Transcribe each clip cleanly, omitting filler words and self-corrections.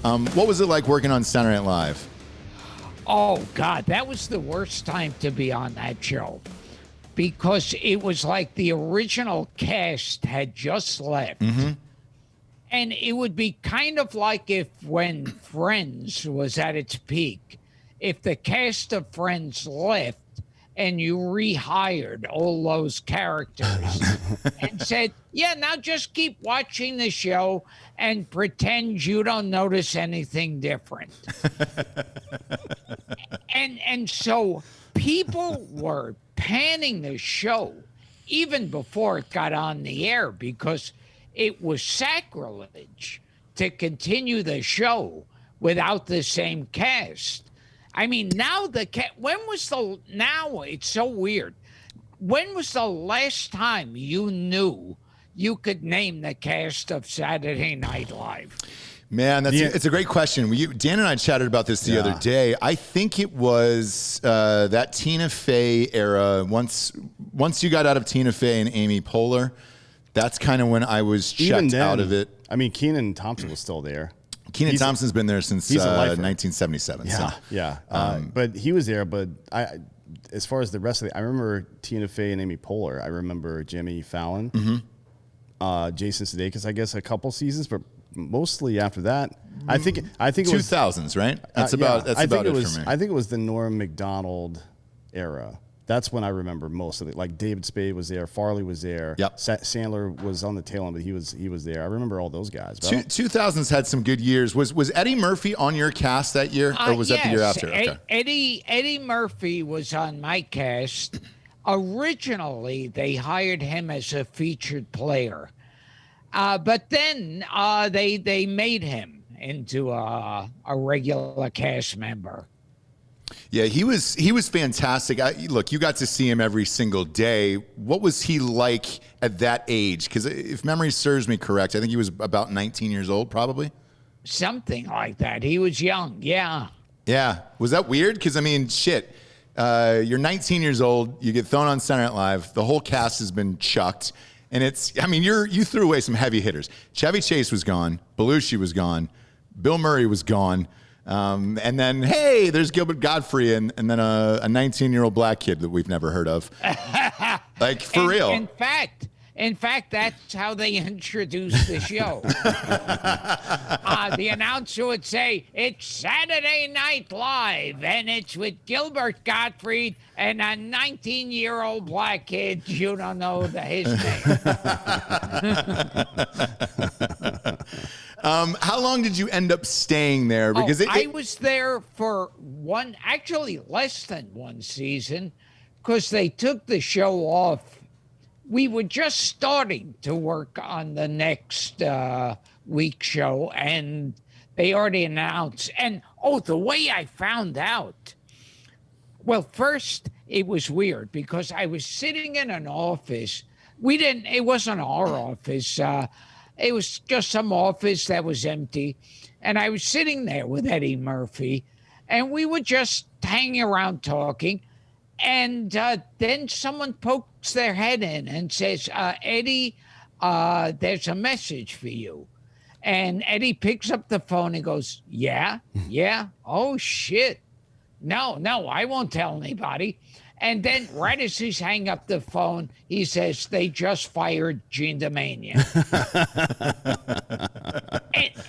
What was it like working on Saturday Night Live? Oh, God, that was the worst time to be on that show because it was like the original cast had just left. Mm-hmm. And it would be kind of like if when Friends was at its peak, if the cast of Friends left and you rehired all those characters and said, yeah, now just keep watching the show and pretend you don't notice anything different. and so people were panning the show even before it got on the air because it was sacrilege to continue the show without the same cast. I mean, now now it's so weird. When was the last time you knew you could name the cast of Saturday Night Live? Man, it's a great question. Dan and I chatted about this the other day. I think it was that Tina Fey era. Once you got out of Tina Fey and Amy Poehler, that's kind of when I was checked out of it. I mean, Kenan Thompson was still there. Kenan Thompson's been there since 1977. Yeah, so. yeah. But he was there. But as far as the rest of I remember Tina Fey and Amy Poehler. I remember Jimmy Fallon, Jason Sudeikis. I guess a couple seasons, but mostly after that, I think it was 2000s, right? That's about it for me. I think it was the Norm Macdonald era. That's when I remember most of it. Like David Spade was there, Farley was there. Yep. Sandler was on the tail end, but he was there. I remember all those guys. 2000s had some good years. Was Eddie Murphy on your cast that year, or was that the year after? Okay. Eddie Murphy was on my cast. Originally, they hired him as a featured player, but then they made him into a regular cast member. Yeah, he was fantastic. Look, you got to see him every single day. What was he like at that age? Because if memory serves me correct, I think he was about 19 years old, probably. Something like that. He was young, yeah. Yeah. Was that weird? Because, I mean, shit. You're 19 years old. You get thrown on Saturday Night Live. The whole cast has been chucked. And you threw away some heavy hitters. Chevy Chase was gone. Belushi was gone. Bill Murray was gone. And then, hey, there's Gilbert Gottfried and then a 19-year-old black kid that we've never heard of. Like, for real. In fact, that's how they introduced the show. The announcer would say, it's Saturday Night Live, and it's with Gilbert Gottfried and a 19-year-old black kid. You don't know his name. How long did you end up staying there? Because I was there for less than one season, because they took the show off. We were just starting to work on the next week show, and they already announced. And the way I found out. Well, first it was weird because I was sitting in an office. It wasn't our office. It was just some office that was empty. And I was sitting there with Eddie Murphy, and we were just hanging around talking. And then someone pokes their head in and says, Eddie, there's a message for you. And Eddie picks up the phone and goes, yeah? Oh, shit. No, I won't tell anybody. And then right as he's hanging up the phone, he says, they just fired Jean Domania.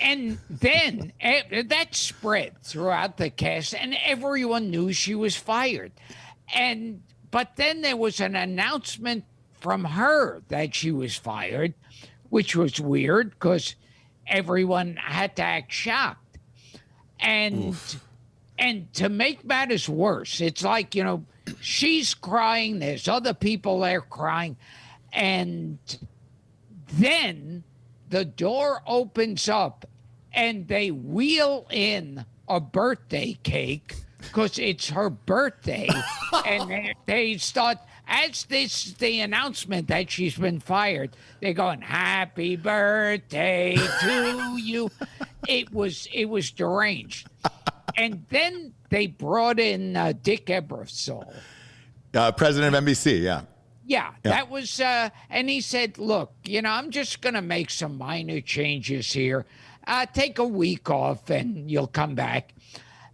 and then that spread throughout the cast, and everyone knew she was fired. But then there was an announcement from her that she was fired, which was weird because everyone had to act shocked. And to make matters worse, it's like, she's crying, there's other people there crying, and then the door opens up and they wheel in a birthday cake because it's her birthday. And they start, as this is the announcement that she's been fired, they're going, happy birthday to you. It was deranged. And then they brought in Dick Ebersol. President of NBC, yeah. Yeah, that was, and he said, look, I'm just going to make some minor changes here. Take a week off and you'll come back.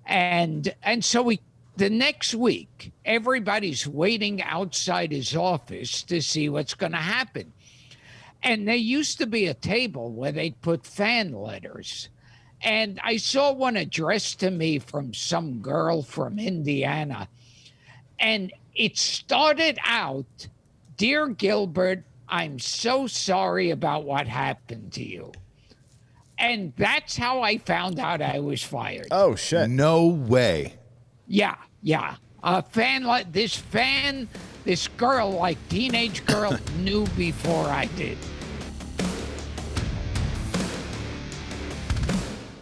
And so the next week, everybody's waiting outside his office to see what's going to happen. And there used to be a table where they'd put fan letters. And I saw one addressed to me from some girl from Indiana. And it started out, "Dear Gilbert, I'm so sorry about what happened to you." And that's how I found out I was fired. Oh, shit. No way. Yeah. This girl, like teenage girl, knew before I did.